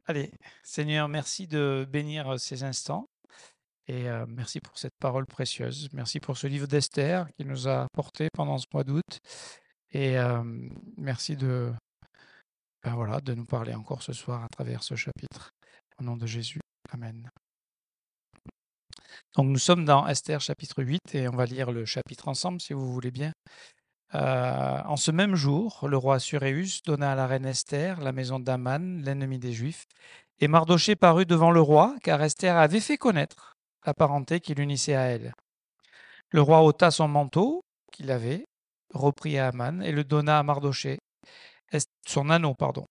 Allez, Seigneur, merci de bénir ces instants et merci pour cette parole précieuse. Merci pour ce livre d'Esther qui nous a porté pendant ce mois d'août et merci voilà, de nous parler encore ce soir à travers ce chapitre. Au nom de Jésus, Amen. Donc nous sommes dans Esther chapitre 8 et on va lire le chapitre ensemble si vous voulez bien. En ce même jour, le roi Assuérus donna à la reine Esther la maison d'Aman, l'ennemi des Juifs, et Mardochée parut devant le roi, car Esther avait fait connaître la parenté qui l'unissait à elle. Le roi ôta son manteau qu'il avait, reprit à Aman, et le donna à Mardochée. Son anneau, pardon.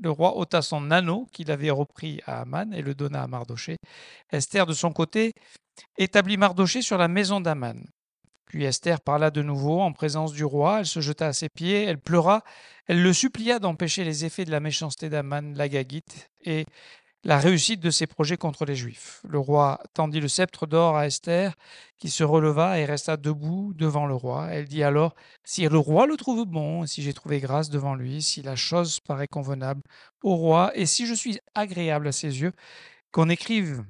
Le roi ôta son anneau qu'il avait repris à Aman et le donna à Mardochée. Esther, de son côté, établit Mardochée sur la maison d'Aman. Puis Esther parla de nouveau en présence du roi, elle se jeta à ses pieds, elle pleura, elle le supplia d'empêcher les effets de la méchanceté d'Aman l'Agagite et la réussite de ses projets contre les Juifs. Le roi tendit le sceptre d'or à Esther, qui se releva et resta debout devant le roi. Elle dit alors, si le roi le trouve bon, si j'ai trouvé grâce devant lui, si la chose paraît convenable au roi, et si je suis agréable à ses yeux, qu'on écrive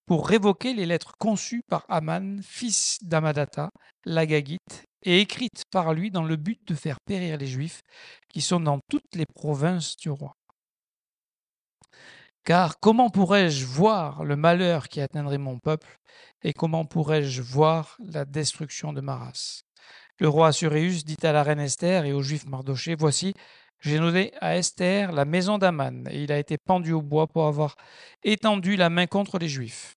pour révoquer les lettres conçues par Aman, fils d'Amadatha, l'Agagite, et écrites par lui dans le but de faire périr les Juifs qui sont dans toutes les provinces du roi. Car comment pourrais-je voir le malheur qui atteindrait mon peuple, et comment pourrais-je voir la destruction de ma race? Le roi Assuérus dit à la reine Esther et au juif Mardochée, voici, j'ai donné à Esther la maison d'Aman, et il a été pendu au bois pour avoir étendu la main contre les Juifs.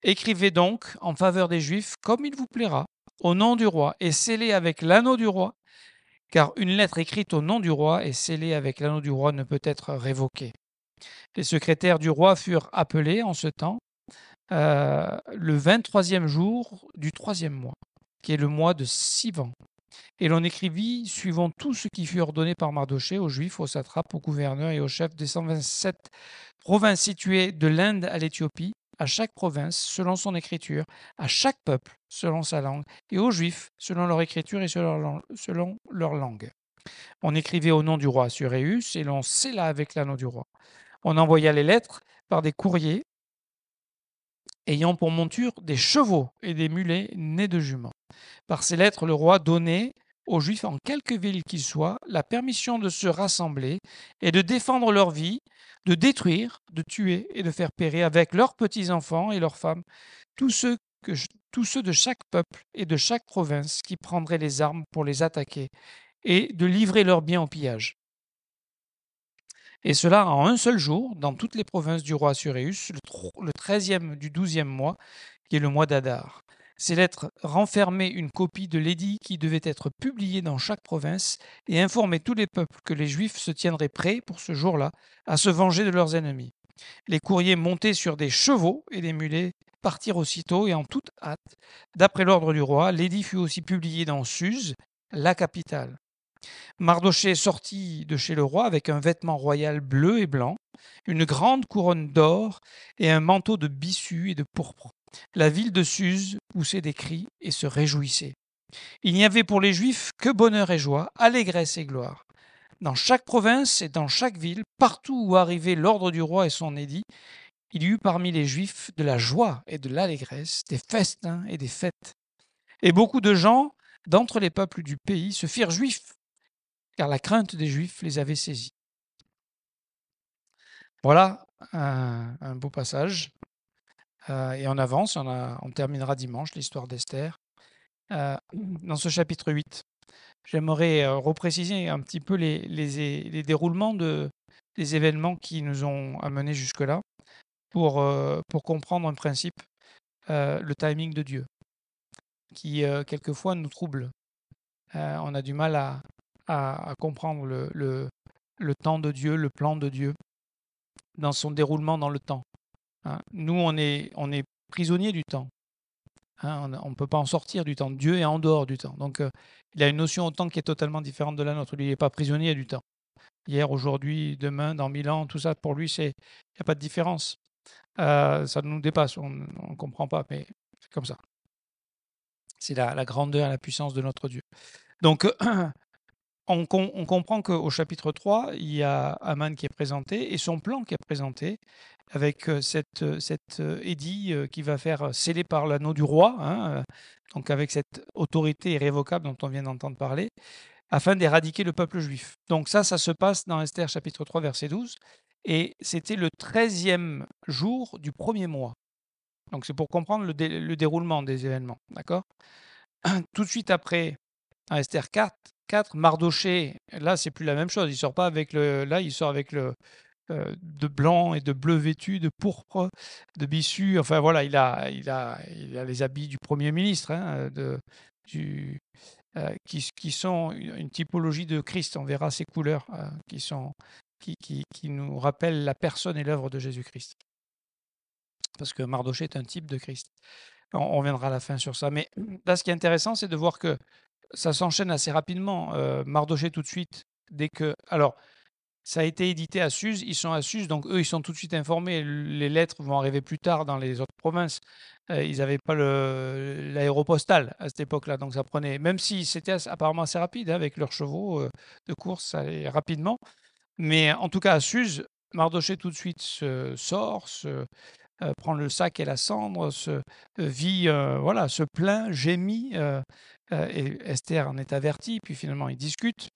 Écrivez donc en faveur des Juifs comme il vous plaira, au nom du roi, et scellez avec l'anneau du roi, car une lettre écrite au nom du roi et scellée avec l'anneau du roi ne peut être révoquée. Les secrétaires du roi furent appelés en ce temps le 23e jour du 3e mois, qui est le mois de Sivan. Et l'on écrivit, suivant tout ce qui fut ordonné par Mardochée, aux Juifs, aux satrapes, aux gouverneurs et aux chefs des 127 provinces situées de l'Inde à l'Éthiopie, à chaque province selon son écriture, à chaque peuple selon sa langue, et aux Juifs selon leur écriture et selon leur langue. On écrivait au nom du roi Assuérus et l'on scella avec l'anneau du roi. On envoya les lettres par des courriers ayant pour monture des chevaux et des mulets nés de juments. Par ces lettres, le roi donnait aux Juifs, en quelque ville qu'ils soient, la permission de se rassembler et de défendre leur vie, de détruire, de tuer et de faire périr avec leurs petits-enfants et leurs femmes tous ceux, tous ceux de chaque peuple et de chaque province qui prendraient les armes pour les attaquer et de livrer leurs biens au pillage. Et cela en un seul jour, dans toutes les provinces du roi Assuérus, le 13e du 12e mois, qui est le mois d'Adar. Ces lettres renfermaient une copie de l'édit qui devait être publié dans chaque province et informaient tous les peuples que les Juifs se tiendraient prêts pour ce jour-là à se venger de leurs ennemis. Les courriers montés sur des chevaux et des mulets partirent aussitôt et en toute hâte. D'après l'ordre du roi, l'édit fut aussi publié dans Suse, la capitale. Mardochée sortit de chez le roi avec un vêtement royal bleu et blanc, une grande couronne d'or et un manteau de byssus et de pourpre. La ville de Suse poussait des cris et se réjouissait. Il n'y avait pour les Juifs que bonheur et joie, allégresse et gloire. Dans chaque province et dans chaque ville, partout où arrivait l'ordre du roi et son édit, il y eut parmi les Juifs de la joie et de l'allégresse, des festins et des fêtes. Et beaucoup de gens d'entre les peuples du pays se firent juifs car la crainte des Juifs les avait saisis. Voilà un beau passage. Et on avance, on terminera dimanche l'histoire d'Esther. Dans ce chapitre 8, j'aimerais repréciser un petit peu les déroulements des événements qui nous ont amenés jusque-là pour comprendre un principe, le timing de Dieu, qui quelquefois nous trouble. On a du mal à comprendre le temps de Dieu, le plan de Dieu dans son déroulement dans le temps. Hein. Nous, on est prisonnier du temps. Hein. On ne peut pas en sortir du temps. Dieu est en dehors du temps. Donc, il a une notion au temps qui est totalement différente de la nôtre. Lui, il n'est pas prisonnier du temps. Hier, aujourd'hui, demain, dans 1000 ans, tout ça, pour lui, il n'y a pas de différence. Ça nous dépasse, on ne comprend pas, mais c'est comme ça. C'est la grandeur et la puissance de notre Dieu. Donc, on comprend qu'au chapitre 3, il y a Aman qui est présenté et son plan qui est présenté avec cet édit qui va faire sceller par l'anneau du roi, hein, donc avec cette autorité irrévocable dont on vient d'entendre parler, afin d'éradiquer le peuple juif. Donc ça se passe dans Esther chapitre 3, verset 12, et c'était le 13e jour du premier mois. Donc c'est pour comprendre le déroulement des événements, d'accord? Tout de suite après, dans Esther 4, Mardoché, là c'est plus la même chose, il sort pas avec là il sort avec de blanc et de bleu vêtu, de pourpre, de bissu, enfin voilà, il a les habits du Premier ministre, hein, qui sont une typologie de Christ. On verra ces couleurs qui nous rappellent la personne et l'œuvre de Jésus-Christ. Parce que Mardoché est un type de Christ. On reviendra à la fin sur ça. Mais là, ce qui est intéressant, c'est de voir que ça s'enchaîne assez rapidement. Mardoché, tout de suite, dès que. Alors, ça a été édité à Suse, ils sont à Suse, donc eux, ils sont tout de suite informés. Les lettres vont arriver plus tard dans les autres provinces. Ils n'avaient pas l'aéropostale à cette époque-là, donc ça prenait, même si c'était apparemment assez rapide, hein, avec leurs chevaux de course, ça allait rapidement. Mais en tout cas, à Suse, Mardoché tout de suite sort, prend le sac et la cendre, se plaint, gémit, et Esther en est avertie, puis finalement ils discutent,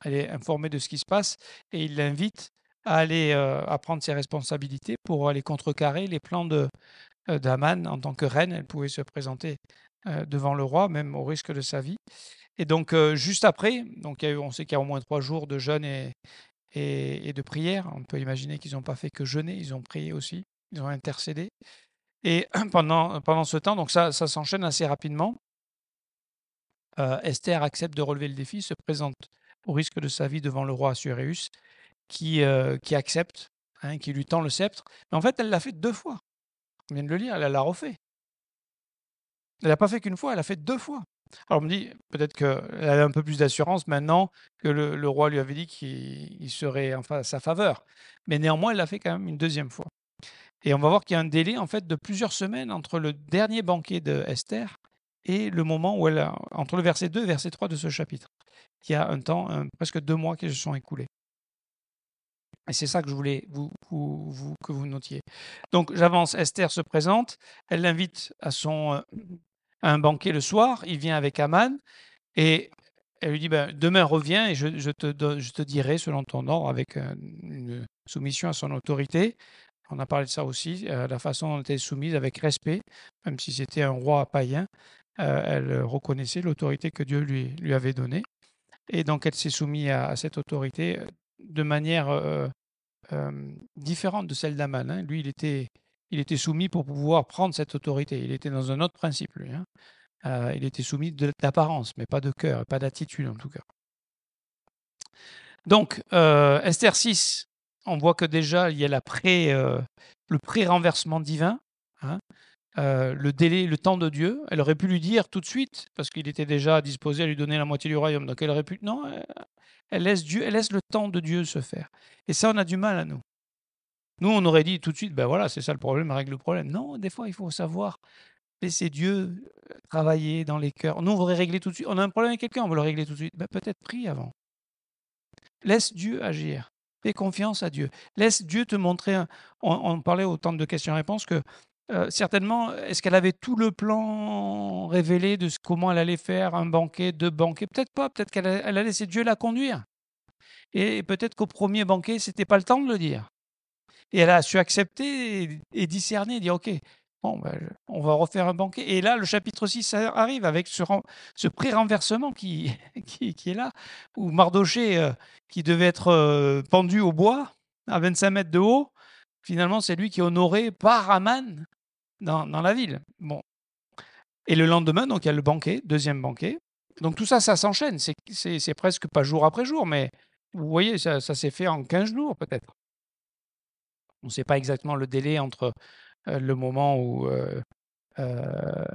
elle est informée de ce qui se passe, et il l'invite à aller à prendre ses responsabilités pour aller contrecarrer les plans d'Aman en tant que reine. Elle pouvait se présenter devant le roi, même au risque de sa vie. Et donc, juste après, donc on sait qu'il y a au moins 3 jours de jeûne et de prière. On peut imaginer qu'ils n'ont pas fait que jeûner, ils ont prié aussi, ils ont intercédé. Et pendant ce temps, donc ça s'enchaîne assez rapidement. Esther accepte de relever le défi, se présente au risque de sa vie devant le roi Assuérus, qui accepte, hein, qui lui tend le sceptre. Mais en fait, elle l'a fait 2 fois. On vient de le lire, elle l'a refait. Elle l'a pas fait qu'une fois, elle l'a fait 2 fois. Alors on me dit, peut-être qu'elle a un peu plus d'assurance maintenant que le roi lui avait dit qu'il serait en sa faveur. Mais néanmoins, elle l'a fait quand même une 2e fois. Et on va voir qu'il y a un délai en fait de plusieurs semaines entre le dernier banquet de Esther et le moment où entre le verset 2 et verset 3 de ce chapitre. Il y a un temps, presque 2 mois qui se sont écoulés. Et c'est ça que je voulais que vous notiez. Donc j'avance, Esther se présente, elle l'invite à un banquet le soir, il vient avec Aman, et elle lui dit, ben, demain reviens et je te dirai selon ton ordre, avec une soumission à son autorité. On a parlé de ça aussi, la façon dont elle était soumise avec respect, même si c'était un roi païen, elle reconnaissait l'autorité que Dieu lui avait donnée. Et donc elle s'est soumise à cette autorité de manière différente de celle d'Aman, hein. Lui, il était soumis pour pouvoir prendre cette autorité. Il était dans un autre principe, lui, hein. Il était soumis d'apparence, mais pas de cœur, pas d'attitude en tout cas. Donc, Esther 6, on voit que déjà, il y a le pré-renversement divin, hein, le délai, le temps de Dieu. Elle aurait pu lui dire tout de suite, parce qu'il était déjà disposé à lui donner la moitié du royaume. Donc, elle aurait pu. Non, elle laisse le temps de Dieu se faire. Et ça, on a du mal à nous. Nous, on aurait dit tout de suite, ben voilà, c'est ça le problème, règle le problème. Non, des fois, il faut savoir laisser Dieu travailler dans les cœurs. Nous, on voudrait régler tout de suite. On a un problème avec quelqu'un, on veut le régler tout de suite. Ben, peut-être prie avant. Laisse Dieu agir. Fais confiance à Dieu. Laisse Dieu te montrer. On parlait au temps de questions-réponses que certainement, est-ce qu'elle avait tout le plan révélé de comment elle allait faire un banquet, 2 banquets? Peut-être pas. Peut-être qu'elle a laissé Dieu la conduire. Et peut-être qu'au premier banquet, c'était pas le temps de le dire. Et elle a su accepter et discerner, dire ok, bon, ben, on va refaire un banquet. Et là, le chapitre 6 arrive avec ce pré-renversement qui est là, où Mardoché, qui devait être pendu au bois à 25 mètres de haut, finalement, c'est lui qui est honoré par Aman dans la ville. Bon. Et le lendemain, donc, il y a le banquet, 2e banquet. Donc tout ça, ça s'enchaîne. C'est presque pas jour après jour, mais vous voyez, ça s'est fait en 15 jours peut-être. On ne sait pas exactement le délai entre le moment où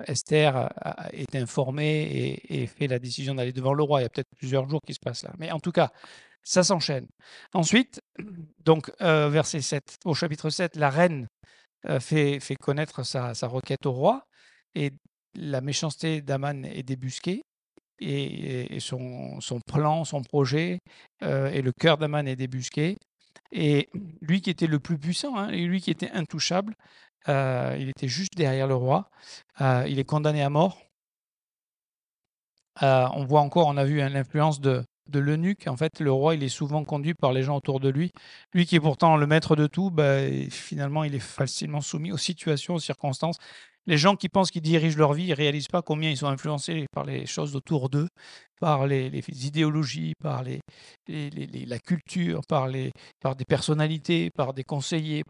Esther est informée et fait la décision d'aller devant le roi. Il y a peut-être plusieurs jours qui se passent là. Mais en tout cas, ça s'enchaîne. Ensuite, donc, verset 7, au chapitre 7, la reine fait connaître sa requête au roi, et la méchanceté d'Aman est débusquée. et son plan, son projet, et le cœur d'Aman est débusqué. Et lui qui était le plus puissant, hein, et lui qui était intouchable, il était juste derrière le roi. Il est condamné à mort. On voit encore, on a vu, hein, l'influence de l'eunuque. En fait, le roi, il est souvent conduit par les gens autour de lui. Lui qui est pourtant le maître de tout, finalement, il est facilement soumis aux situations, aux circonstances. Les gens qui pensent qu'ils dirigent leur vie, ils ne réalisent pas combien ils sont influencés par les choses autour d'eux, par les idéologies, par la culture, par des personnalités, par des conseillers,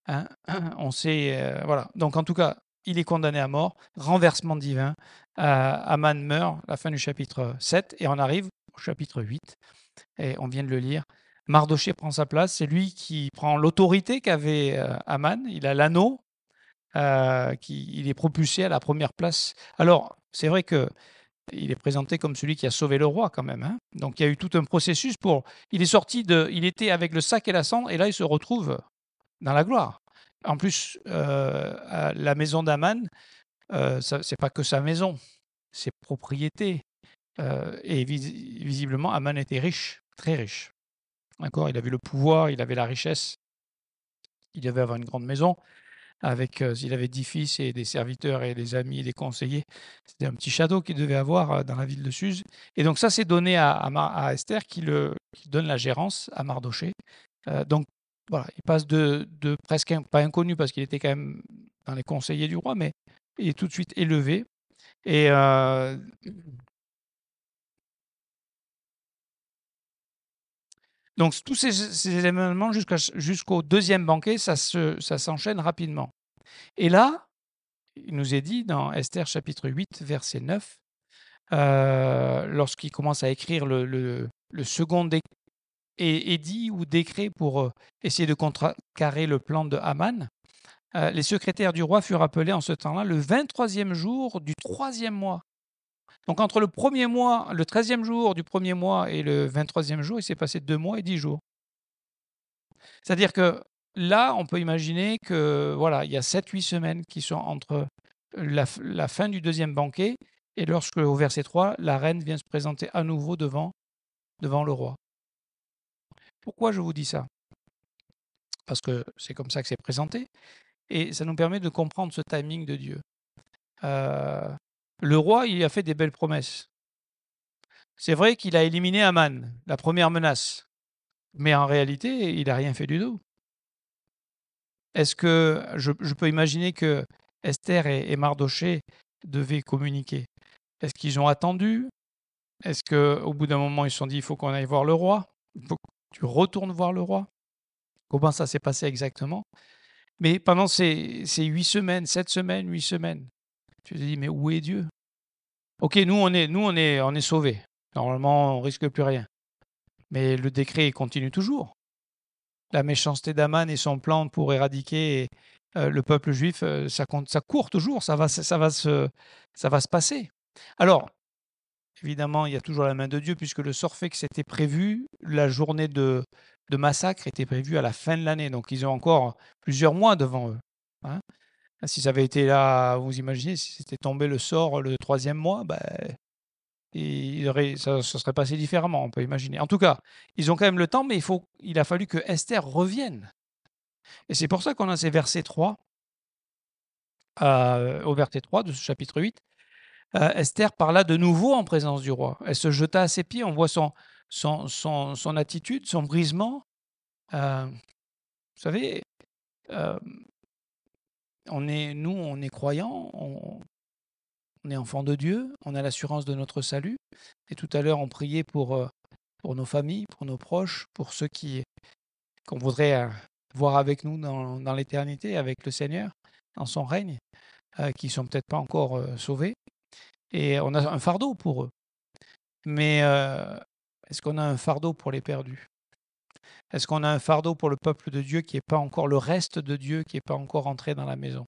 on sait, voilà. Donc, en tout cas, il est condamné à mort, renversement divin. Aman meurt à la fin du chapitre 7 et on arrive au chapitre 8 et on vient de le lire. Mardoché prend sa place, c'est lui qui prend l'autorité qu'avait Aman, il a l'anneau, il est propulsé à la première place. Alors, c'est vrai que il est présenté comme celui qui a sauvé le roi quand même, hein. Donc il y a eu tout un processus pour... Il était avec le sac et la cendre et là il se retrouve dans la gloire. En plus, la maison d'Aman, c'est pas que sa maison, ses propriétés. Et visiblement, Aman était riche, très riche. D'accord, il avait le pouvoir, il avait la richesse, il devait avoir une grande maison. Il avait 10 fils et des serviteurs et des amis et des conseillers. C'était un petit château qu'il devait avoir dans la ville de Suse. Et donc ça, c'est donné à Esther qui donne la gérance à Mardoché. Donc voilà, il passe de presque pas inconnu parce qu'il était quand même dans les conseillers du roi, mais il est tout de suite élevé. Et donc tous ces événements jusqu'au deuxième banquet, ça s'enchaîne rapidement. Et là, il nous est dit dans Esther chapitre 8, verset 9, lorsqu'il commence à écrire le second édit ou décret pour essayer de contrecarrer le plan de Haman, les secrétaires du roi furent appelés en ce temps-là le 23e jour du 3e mois. Donc entre le premier mois, le 13e jour du premier mois et le 23e jour, il s'est passé 2 mois et 10 jours. C'est-à-dire que là, on peut imaginer que voilà, il y a 7-8 semaines qui sont entre la fin du deuxième banquet et lorsque, au verset 3, la reine vient se présenter à nouveau devant le roi. Pourquoi je vous dis ça? Parce que c'est comme ça que c'est présenté et ça nous permet de comprendre ce timing de Dieu. Le roi, il a fait des belles promesses. C'est vrai qu'il a éliminé Haman, la première menace, mais en réalité, il n'a rien fait du tout. Est-ce que je peux imaginer que Esther et Mardoché devaient communiquer? Est-ce qu'ils ont attendu? Est-ce qu'au bout d'un moment, ils se sont dit, il faut qu'on aille voir le roi? Il faut que tu retournes voir le roi? Comment ça s'est passé exactement? Mais pendant ces 8 semaines, 7 semaines, 8 semaines, tu te dis, mais où est Dieu? Ok, nous, on est sauvés. Normalement, on risque plus rien. Mais le décret continue toujours. La méchanceté d'Aman et son plan pour éradiquer le peuple juif, ça court toujours, ça va se passer. Alors, évidemment, il y a toujours la main de Dieu, puisque le sort fait que c'était prévu, la journée de massacre était prévue à la fin de l'année, donc ils ont encore plusieurs mois devant eux, hein. Si ça avait été là, vous imaginez, si c'était tombé le sort le 3e mois, ça se serait passé différemment, on peut imaginer. En tout cas, ils ont quand même le temps, mais il a fallu que Esther revienne. Et c'est pour ça qu'on a ces versets 3, au verset 3 de ce chapitre 8. Esther parla de nouveau en présence du roi. Elle se jeta à ses pieds, on voit son attitude, son brisement. Vous savez, euh, on est croyants, on est enfants de Dieu, on a l'assurance de notre salut. Et tout à l'heure, on priait pour nos familles, pour nos proches, pour ceux qu'on voudrait voir avec nous dans l'éternité, avec le Seigneur, dans son règne, qui ne sont peut-être pas encore sauvés. Et on a un fardeau pour eux. Mais est-ce qu'on a un fardeau pour les perdus? Est-ce qu'on a un fardeau pour le peuple de Dieu qui n'est pas encore, le reste de Dieu qui n'est pas encore entré dans la maison?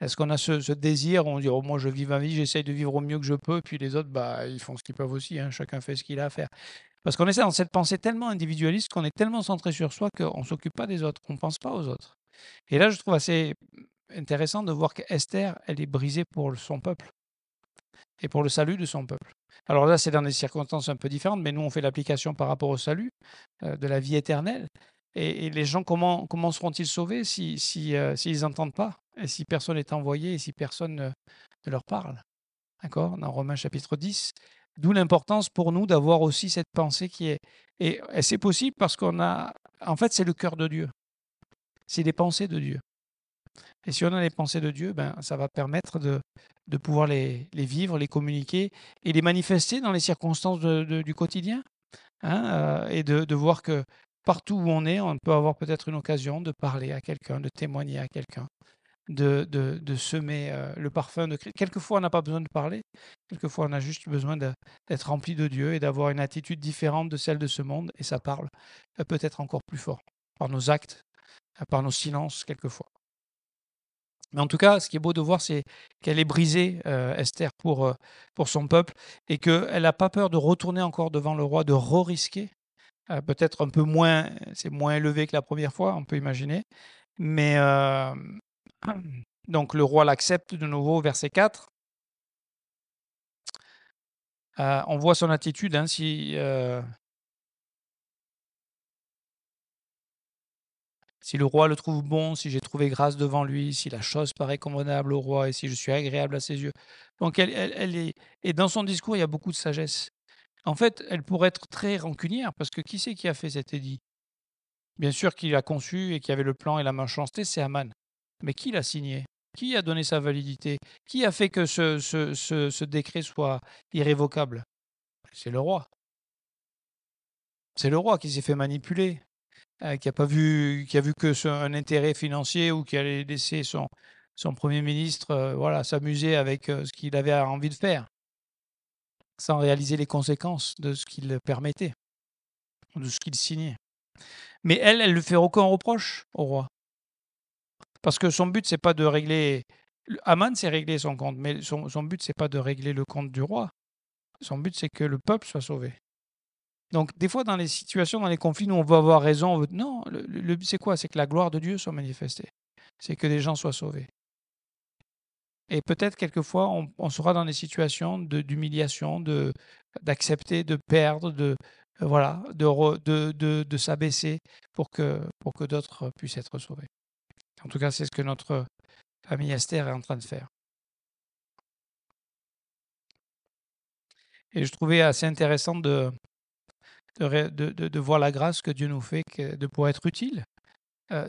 Est-ce qu'on a ce désir, on dit, oh, moi je vis ma vie, j'essaye de vivre au mieux que je peux, puis les autres, ils font ce qu'ils peuvent aussi, hein, chacun fait ce qu'il a à faire. Parce qu'on essaie dans cette pensée tellement individualiste, qu'on est tellement centré sur soi qu'on ne s'occupe pas des autres, qu'on ne pense pas aux autres. Et là, je trouve assez intéressant de voir qu'Esther, elle est brisée pour son peuple et pour le salut de son peuple. Alors là, c'est dans des circonstances un peu différentes, mais nous, on fait l'application par rapport au salut de la vie éternelle. Et les gens, comment seront-ils sauvés s'ils n'entendent pas, et si personne n'est envoyé, et si personne ne leur parle? D'accord? Dans Romains chapitre 10. D'où l'importance pour nous d'avoir aussi cette pensée qui est... Et c'est possible parce qu'on a... En fait, c'est le cœur de Dieu. C'est les pensées de Dieu. Et si on a les pensées de Dieu, ben, ça va permettre de pouvoir les vivre, les communiquer et les manifester dans les circonstances du quotidien. Hein, et de voir que partout où on peut avoir peut-être une occasion de parler à quelqu'un, de témoigner à quelqu'un, de semer le parfum de Christ. Quelquefois, on n'a pas besoin de parler. Quelquefois, on a juste besoin d'être rempli de Dieu et d'avoir une attitude différente de celle de ce monde. Et ça parle peut-être encore plus fort par nos actes, par nos silences, quelquefois. Mais en tout cas, ce qui est beau de voir, c'est qu'elle est brisée, Esther, pour son peuple, et qu'elle n'a pas peur de retourner encore devant le roi, de re-risquer. Peut-être un peu moins, c'est moins élevé que la première fois, on peut imaginer. Mais donc le roi l'accepte de nouveau, verset 4. On voit son attitude, hein, si le roi le trouve bon, si j'ai trouvé grâce devant lui, si la chose paraît convenable au roi et si je suis agréable à ses yeux. Donc elle est... Et dans son discours, il y a beaucoup de sagesse. En fait, elle pourrait être très rancunière parce que qui c'est qui a fait cet édit? Bien sûr qu'il a conçu et qui avait le plan et la méchanceté, c'est Aman. Mais qui l'a signé? Qui a donné sa validité? Qui a fait que ce décret soit irrévocable? C'est le roi. C'est le roi qui s'est fait manipuler, qui a pas vu, qui a vu que un intérêt financier ou qui allait laisser son premier ministre voilà, s'amuser avec ce qu'il avait envie de faire, sans réaliser les conséquences de ce qu'il permettait, de ce qu'il signait. Mais elle ne lui fait aucun reproche au roi. Parce que son but, c'est pas de régler. Aman, c'est régler son compte, mais son but, c'est pas de régler le compte du roi. Son but, c'est que le peuple soit sauvé. Donc, des fois, dans les situations, dans les conflits, nous, on veut avoir raison. Non, le but, c'est quoi? C'est que la gloire de Dieu soit manifestée. C'est que les gens soient sauvés. Et peut-être, quelquefois, on sera dans des situations d'humiliation, d'accepter, de perdre, voilà, de s'abaisser pour que d'autres puissent être sauvés. En tout cas, c'est ce que notre famille Esther est en train de faire. Et je trouvais assez intéressant de voir la grâce que Dieu nous fait de pouvoir être utile.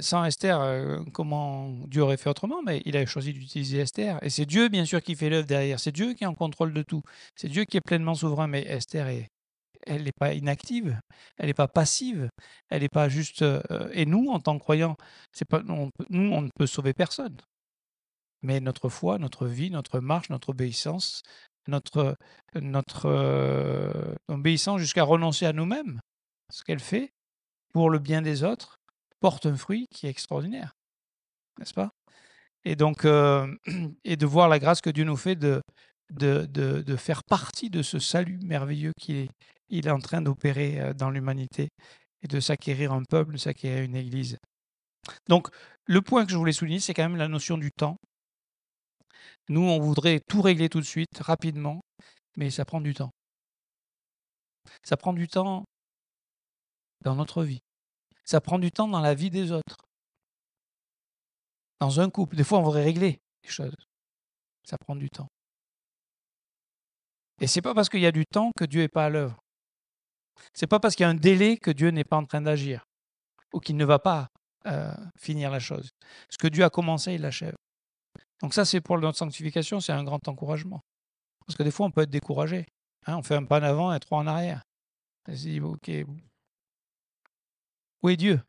Sans Esther, comment Dieu aurait fait autrement? Mais il a choisi d'utiliser Esther. Et c'est Dieu, bien sûr, qui fait l'œuvre derrière. C'est Dieu qui est en contrôle de tout. C'est Dieu qui est pleinement souverain. Mais Esther, elle n'est pas inactive. Elle n'est pas passive. Elle n'est pas juste... et nous, en tant que croyants, nous, on ne peut sauver personne. Mais notre foi, notre vie, notre marche, notre obéissance, notre obéissance jusqu'à renoncer à nous-mêmes, ce qu'elle fait pour le bien des autres, porte un fruit qui est extraordinaire, n'est-ce pas? Et donc, et de voir la grâce que Dieu nous fait de faire partie de ce salut merveilleux qu'il est en train d'opérer dans l'humanité et de s'acquérir un peuple, de s'acquérir une église. Donc, le point que je voulais souligner, c'est quand même la notion du temps. Nous, on voudrait tout régler tout de suite, rapidement, mais ça prend du temps. Ça prend du temps dans notre vie. Ça prend du temps dans la vie des autres. Dans un couple, des fois, on voudrait régler les choses. Ça prend du temps. Et c'est pas parce qu'il y a du temps que Dieu n'est pas à l'œuvre. C'est pas parce qu'il y a un délai que Dieu n'est pas en train d'agir ou qu'il ne va pas finir la chose. Ce que Dieu a commencé, il l'achève. Donc ça, c'est pour notre sanctification, c'est un grand encouragement. Parce que des fois, on peut être découragé. Hein, on fait un pas en avant et trois en arrière. On se dit, ok, où est Dieu?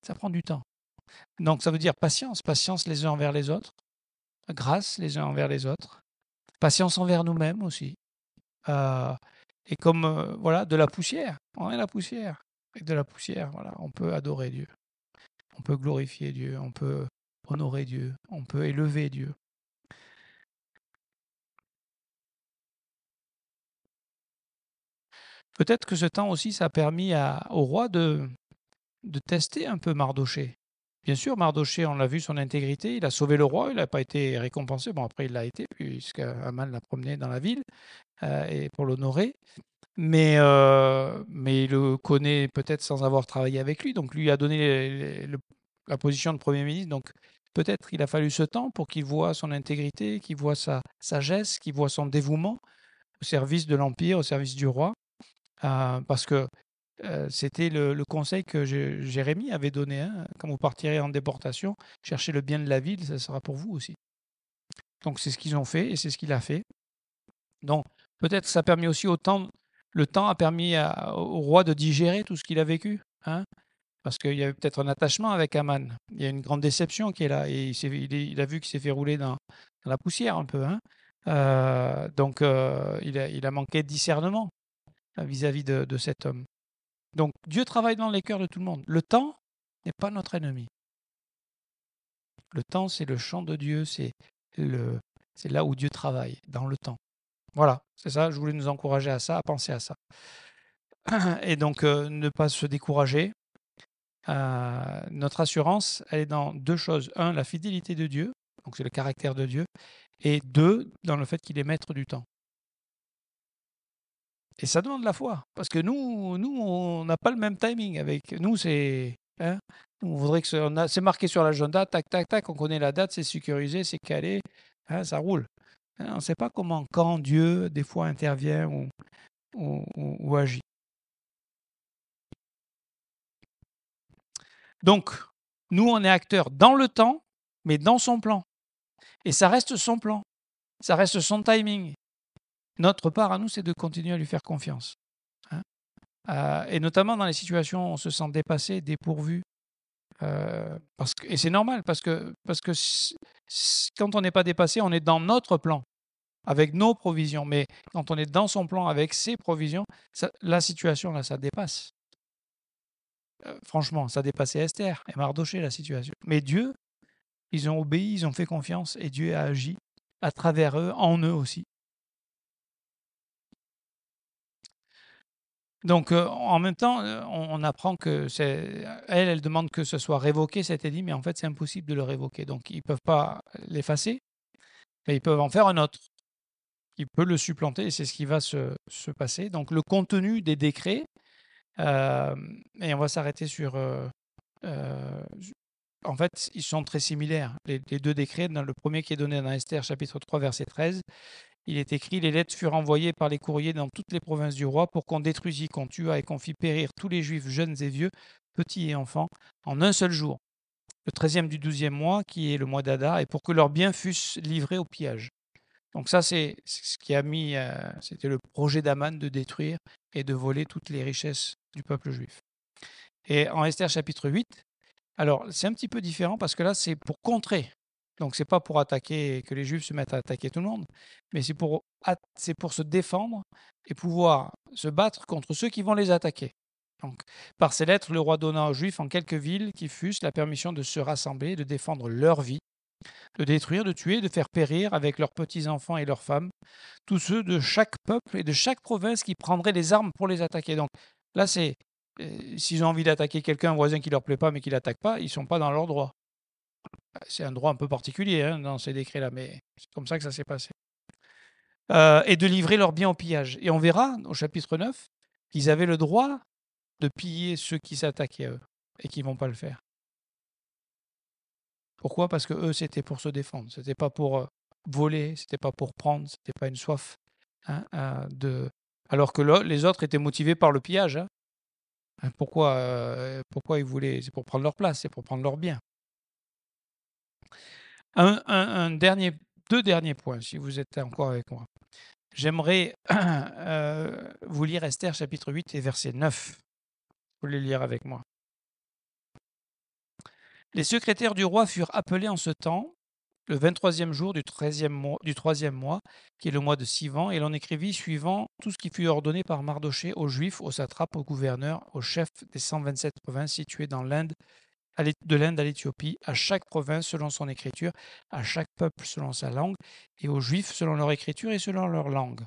Ça prend du temps. Donc ça veut dire patience, patience les uns envers les autres, grâce les uns envers les autres, patience envers nous-mêmes aussi. Et comme voilà, de la poussière, on est la poussière. Et de la poussière, voilà, on peut adorer Dieu, on peut glorifier Dieu, on peut honorer Dieu, on peut élever Dieu. Peut-être que ce temps aussi, ça a permis au roi de tester un peu Mardochée. bien sûr, Mardochée, on l'a vu, son intégrité, il a sauvé le roi, il n'a pas été récompensé. Bon, après, il l'a été, puisque Haman l'a promené dans la ville et pour l'honorer. Mais il le connaît peut-être sans avoir travaillé avec lui. Donc, lui a donné la position de Premier ministre. Donc, peut-être il a fallu ce temps pour qu'il voit son intégrité, qu'il voit sa sagesse, qu'il voit son dévouement au service de l'Empire, au service du roi. Parce que c'était le conseil que Jérémie avait donné, hein. Quand vous partirez en déportation, cherchez le bien de la ville, ça sera pour vous aussi. Donc c'est ce qu'ils ont fait et c'est ce qu'il a fait. Donc peut-être que ça a permis aussi le temps a permis au roi de digérer tout ce qu'il a vécu, hein, parce qu'il y avait peut-être un attachement avec Aman. Il y a une grande déception qui est là et il a vu qu'il s'est fait rouler dans la poussière un peu, hein. Donc il a manqué de discernement vis-à-vis de cet homme. Donc Dieu travaille dans les cœurs de tout le monde. Le temps n'est pas notre ennemi. Le temps, c'est le champ de Dieu, c'est là où Dieu travaille, dans le temps. Voilà, c'est ça, je voulais nous encourager à ça, à penser à ça. Et donc, ne pas se décourager. Notre assurance, elle est dans deux choses. Un, la fidélité de Dieu, donc c'est le caractère de Dieu. Et deux, dans le fait qu'il est maître du temps. Et ça demande la foi, parce que nous on n'a pas le même timing avec nous, c'est hein, on voudrait que c'est marqué sur l'agenda, tac, tac, tac, on connaît la date, c'est sécurisé, c'est calé, hein, ça roule. Hein, on ne sait pas comment, quand Dieu, des fois, intervient ou agit. Donc, nous, on est acteurs dans le temps, mais dans son plan. Et ça reste son plan, ça reste son timing. Notre part à nous, c'est de continuer à lui faire confiance. Hein. Et notamment dans les situations où on se sent dépassé, dépourvu. Et c'est normal, parce que quand on n'est pas dépassé, on est dans notre plan, avec nos provisions. Mais quand on est dans son plan, avec ses provisions, la situation, là, ça dépasse. Franchement, ça dépassait Esther et Mardochée, la situation. Mais Dieu, ils ont obéi, ils ont fait confiance, et Dieu a agi à travers eux, en eux aussi. Donc, en même temps, on apprend que elle demande que ce soit révoqué, c'était dit, mais en fait, c'est impossible de le révoquer. Donc, ils ne peuvent pas l'effacer, mais ils peuvent en faire un autre. Il peut le supplanter, et c'est ce qui va se passer. Donc, le contenu des décrets, et on va s'arrêter sur... en fait, ils sont très similaires, les deux décrets. Dans le premier qui est donné dans Esther, chapitre 3, verset 13, il est écrit « Les lettres furent envoyées par les courriers dans toutes les provinces du roi pour qu'on détruisît, qu'on tuât et qu'on fît périr tous les Juifs, jeunes et vieux, petits et enfants, en un seul jour, le 13e du 12e mois, qui est le mois d'Adar, et pour que leurs biens fussent livrés au pillage. » Donc ça, c'est ce qui a mis, c'était le projet d'Aman de détruire et de voler toutes les richesses du peuple juif. Et en Esther chapitre 8, alors c'est un petit peu différent parce que là, c'est pour contrer. Donc c'est pas pour attaquer, que les Juifs se mettent à attaquer tout le monde, mais c'est pour se défendre et pouvoir se battre contre ceux qui vont les attaquer. Donc, par ces lettres, le roi donna aux Juifs en quelques villes qui fussent la permission de se rassembler, de défendre leur vie, de détruire, de tuer, de faire périr avec leurs petits-enfants et leurs femmes, tous ceux de chaque peuple et de chaque province qui prendraient les armes pour les attaquer. Donc là, c'est s'ils ont envie d'attaquer quelqu'un, un voisin qui ne leur plaît pas, mais qui ne l'attaque pas, ils ne sont pas dans leur droit. C'est un droit un peu particulier, hein, dans ces décrets-là, mais c'est comme ça que ça s'est passé. Et de livrer leurs biens au pillage. Et on verra au chapitre 9 qu'ils avaient le droit de piller ceux qui s'attaquaient à eux et qui ne vont pas le faire. Pourquoi? Parce que eux, c'était pour se défendre. C'était pas pour voler, c'était pas pour prendre, c'était pas une soif. Hein, alors que les autres étaient motivés par le pillage. Hein. Pourquoi ils voulaient? C'est pour prendre leur place, c'est pour prendre leurs biens. Deux derniers points, si vous êtes encore avec moi. J'aimerais vous lire Esther chapitre 8 et verset 9. Vous voulez lire avec moi. Les secrétaires du roi furent appelés en ce temps, le 23e jour du 3e mois, qui est le mois de Sivan, et l'on écrivit suivant tout ce qui fut ordonné par Mardochée aux Juifs, aux satrapes, aux gouverneurs, aux chefs des 127 provinces situées dans l'Inde, de l'Inde à l'Éthiopie, à chaque province selon son écriture, à chaque peuple selon sa langue, et aux Juifs selon leur écriture et selon leur langue.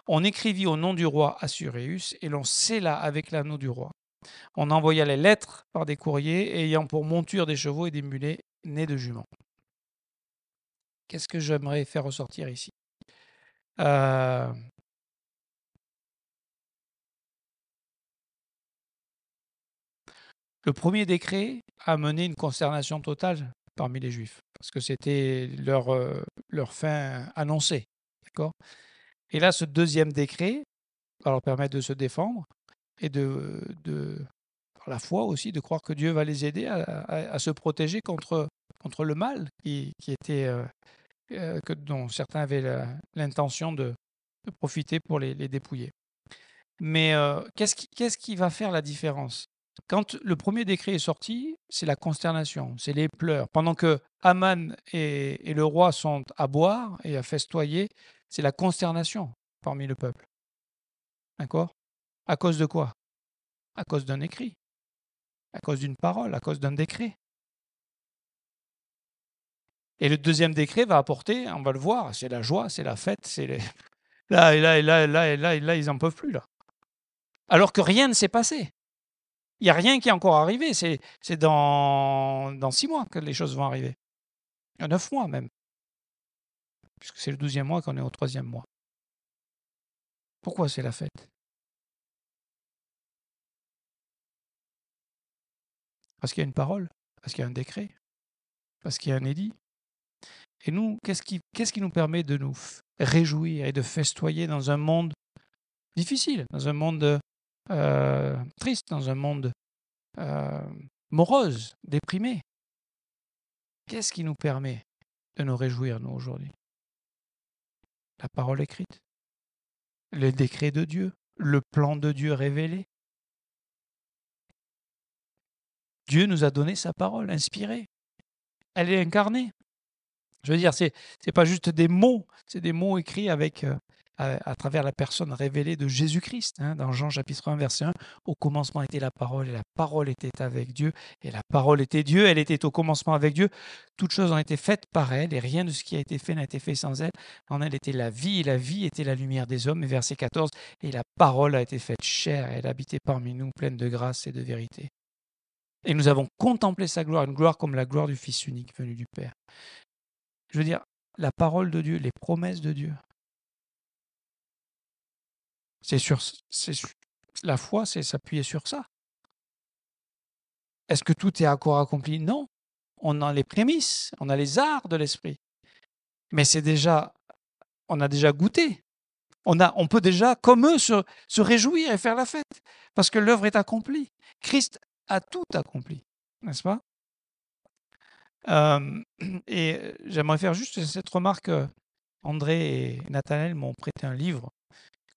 On écrivit au nom du roi Assuérus, et l'on scella avec l'anneau du roi. On envoya les lettres par des courriers ayant pour monture des chevaux et des mulets nés de juments. Qu'est-ce que j'aimerais faire ressortir ici? Euh, le premier décret a mené une consternation totale parmi les Juifs, parce que c'était leur fin annoncée. D'accord? Et là, ce deuxième décret va leur permettre de se défendre et par la foi aussi, de croire que Dieu va les aider à se protéger contre le mal qui était, dont certains avaient l'intention de profiter pour les dépouiller. Mais qu'est-ce qui va faire la différence? Quand le premier décret est sorti, c'est la consternation, c'est les pleurs. Pendant que Haman et le roi sont à boire et à festoyer, c'est la consternation parmi le peuple. D'accord? À cause de quoi? À cause d'un écrit, à cause d'une parole, à cause d'un décret. Et le deuxième décret va apporter, on va le voir, c'est la joie, c'est la fête, c'est les... là, et là, et là, et là, et là, et là, ils n'en peuvent plus, là. Alors que rien ne s'est passé. Il n'y a rien qui est encore arrivé. C'est dans 6 mois que les choses vont arriver. 9 mois même, puisque c'est le 12e mois qu'on est au 3e mois. Pourquoi c'est la fête? Parce qu'il y a une parole, parce qu'il y a un décret, parce qu'il y a un édit. Et nous, qu'est-ce qui nous permet de nous réjouir et de festoyer dans un monde difficile, dans un monde triste, dans un monde euh, morose, déprimé? Qu'est-ce qui nous permet de nous réjouir, nous, aujourd'hui? La parole écrite, le décret de Dieu, le plan de Dieu révélé. Dieu nous a donné sa parole inspirée. Elle est incarnée. Je veux dire, c'est pas juste des mots, c'est des mots écrits avec, à travers la personne révélée de Jésus-Christ. Hein, dans Jean chapitre 1, verset 1, au commencement était la parole, et la parole était avec Dieu, et la parole était Dieu, elle était au commencement avec Dieu. Toutes choses ont été faites par elle, et rien de ce qui a été fait n'a été fait sans elle. En elle était la vie, et la vie était la lumière des hommes. Et verset 14, et la parole a été faite chair, et elle habitait parmi nous, pleine de grâce et de vérité. Et nous avons contemplé sa gloire, une gloire comme la gloire du Fils unique venu du Père. Je veux dire, la parole de Dieu, les promesses de Dieu. La foi, c'est s'appuyer sur ça. Est-ce que tout est encore accompli? Non. On a les prémices, on a les arts de l'esprit. Mais on a déjà goûté. On peut déjà, comme eux, se réjouir et faire la fête. Parce que l'œuvre est accomplie. Christ a tout accompli. N'est-ce pas? Et j'aimerais faire juste cette remarque. André et Nathanaël m'ont prêté un livre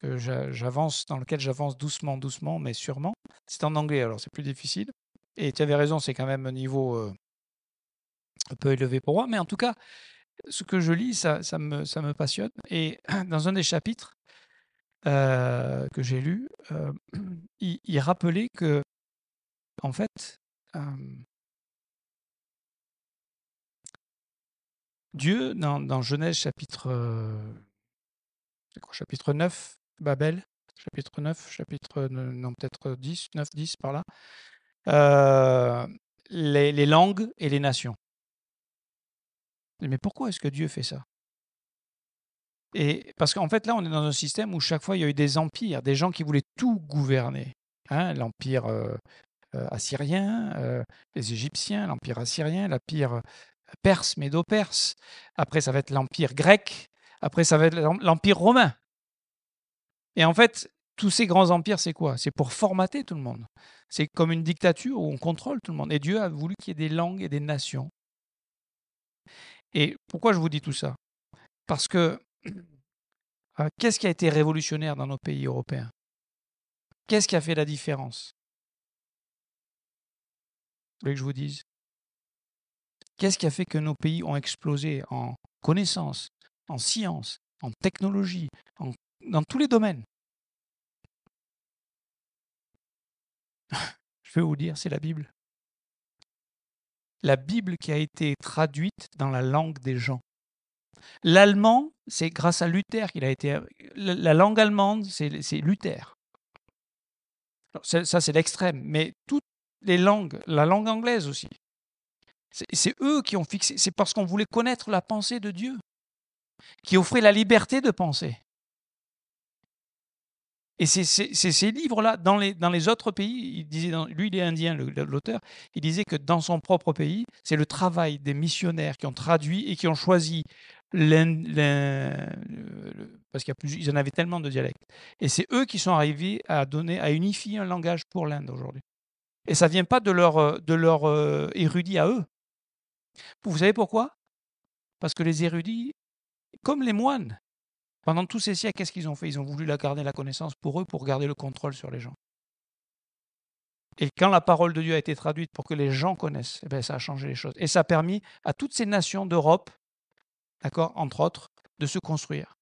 dans lequel j'avance doucement, doucement, mais sûrement. C'est en anglais, alors c'est plus difficile. Et tu avais raison, c'est quand même un niveau un peu élevé pour moi. Mais en tout cas, ce que je lis, ça me passionne. Et dans un des chapitres que j'ai lu, il rappelait que, en fait, Dieu, dans Genèse chapitre 9, Babel, chapitre 9, non, peut-être 10, 9, 10 par là, les langues et les nations. Mais pourquoi est-ce que Dieu fait ça? Et parce qu'en fait, là, on est dans un système où chaque fois, il y a eu des empires, des gens qui voulaient tout gouverner. Hein, l'empire assyrien, les Égyptiens, l'empire assyrien, l'empire perse, médo-perse. Après, ça va être l'empire grec. Après, ça va être l'empire romain. Et en fait, tous ces grands empires, c'est quoi? C'est pour formater tout le monde. C'est comme une dictature où on contrôle tout le monde. Et Dieu a voulu qu'il y ait des langues et des nations. Et pourquoi je vous dis tout ça? Parce que qu'est-ce qui a été révolutionnaire dans nos pays européens? Qu'est-ce qui a fait la différence? Vous voulez que je vous dise? Qu'est-ce qui a fait que nos pays ont explosé en connaissances, en sciences, en technologie, dans tous les domaines? Je vais vous dire, c'est la Bible. La Bible qui a été traduite dans la langue des gens. L'allemand, c'est grâce à Luther qu'il a été. La langue allemande, c'est Luther. Alors, ça, c'est l'extrême, mais toutes les langues, la langue anglaise aussi, c'est eux qui ont fixé, c'est parce qu'on voulait connaître la pensée de Dieu, qui offrait la liberté de penser. Et c'est ces livres-là, dans les autres pays, il disait, lui il est indien, l'auteur, il disait que dans son propre pays, c'est le travail des missionnaires qui ont traduit et qui ont choisi, parce qu'ils en avaient tellement de dialectes. Et c'est eux qui sont arrivés à unifier un langage pour l'Inde aujourd'hui. Et ça ne vient pas de leur érudits à eux. Vous savez pourquoi? Parce que les érudits, comme les moines, pendant tous ces siècles, qu'est-ce qu'ils ont fait? Ils ont voulu garder la connaissance pour eux, pour garder le contrôle sur les gens. Et quand la parole de Dieu a été traduite pour que les gens connaissent, eh bien, ça a changé les choses. Et ça a permis à toutes ces nations d'Europe, d'accord, entre autres, de se construire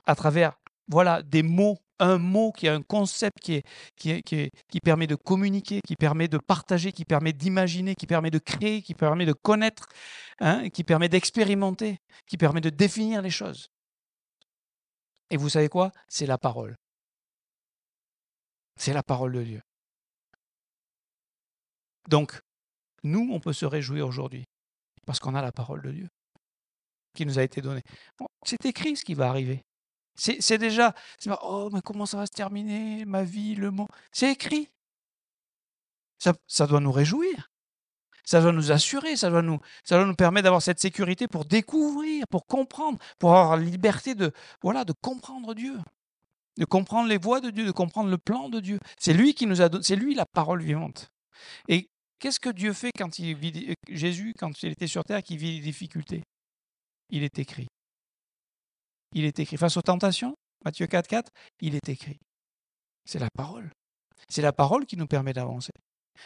à travers, voilà, des mots, un mot qui a un concept qui permet de communiquer, qui permet de partager, qui permet d'imaginer, qui permet de créer, qui permet de connaître, hein, qui permet d'expérimenter, qui permet de définir les choses. Et vous savez quoi? C'est la parole. C'est la parole de Dieu. Donc, nous, on peut se réjouir aujourd'hui parce qu'on a la parole de Dieu qui nous a été donnée. Bon, c'est écrit ce qui va arriver. C'est déjà, pas, oh, mais comment ça va se terminer, ma vie, le mot. C'est écrit. Ça doit nous réjouir. Ça doit nous assurer, ça doit nous permettre d'avoir cette sécurité pour découvrir, pour comprendre, pour avoir la liberté de comprendre Dieu, de comprendre les voies de Dieu, de comprendre le plan de Dieu. C'est lui qui nous a donné, c'est lui la parole vivante. Et qu'est-ce que Dieu fait quand Jésus, quand il était sur terre, qui vit les difficultés? Il est écrit. Il est écrit. Face aux tentations, Matthieu 4,4, il est écrit. C'est la parole. C'est la parole qui nous permet d'avancer.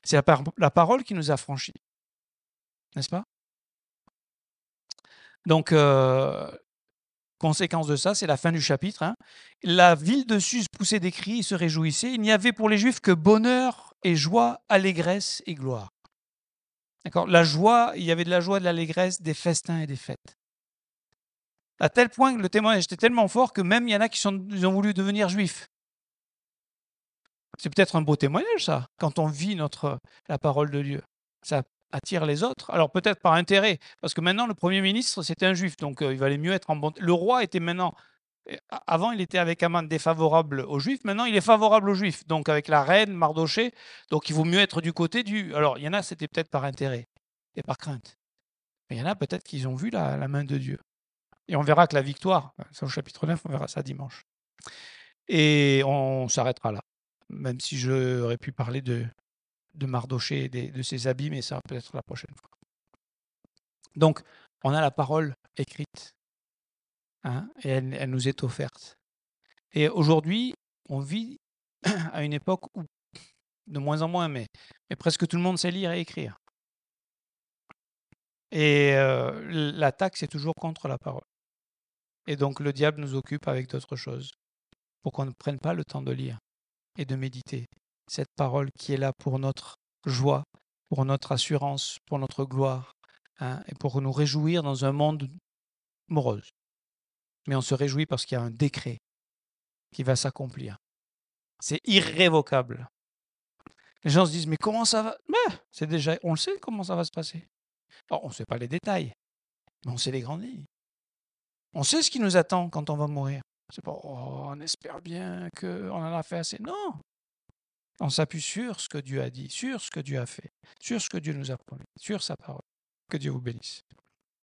C'est la parole qui nous a franchis. N'est-ce pas? Donc, conséquence de ça, c'est la fin du chapitre. Hein. La ville de Suse poussait des cris et se réjouissait. Il n'y avait pour les Juifs que bonheur et joie, allégresse et gloire. D'accord? La joie, il y avait de la joie, de l'allégresse, des festins et des fêtes. À tel point que le témoignage était tellement fort que même il y en a qui ils ont voulu devenir juifs. C'est peut-être un beau témoignage, ça, quand on vit la parole de Dieu. Ça attire les autres. Alors peut-être par intérêt, parce que maintenant le Premier ministre, c'était un juif, donc il valait mieux être en bon... Le roi était maintenant... Avant, il était avec Aman défavorable aux juifs, maintenant il est favorable aux juifs, donc avec la reine, Mardoché, donc il vaut mieux être du côté du... Alors il y en a, c'était peut-être par intérêt et par crainte. Mais il y en a peut-être qu'ils ont vu la main de Dieu. Et on verra que la victoire, c'est au chapitre 9, on verra ça dimanche. Et on s'arrêtera là, même si j'aurais pu parler de Mardoché et de ses habits, mais ça va peut-être la prochaine fois. Donc, on a la parole écrite, hein, et elle nous est offerte. Et aujourd'hui, on vit à une époque où, de moins en moins, mais presque tout le monde sait lire et écrire. Et l'attaque, c'est toujours contre la parole. Et donc, le diable nous occupe avec d'autres choses pour qu'on ne prenne pas le temps de lire et de méditer cette parole qui est là pour notre joie, pour notre assurance, pour notre gloire, hein, et pour nous réjouir dans un monde morose. Mais on se réjouit parce qu'il y a un décret qui va s'accomplir. C'est irrévocable. Les gens se disent, mais comment ça va? C'est déjà, on le sait comment ça va se passer. Alors, on ne sait pas les détails, mais on sait les grandes lignes. On sait ce qui nous attend quand on va mourir. C'est pas, oh, on espère bien qu'on en a fait assez. Non, on s'appuie sur ce que Dieu a dit, sur ce que Dieu a fait, sur ce que Dieu nous a promis, sur sa parole. Que Dieu vous bénisse.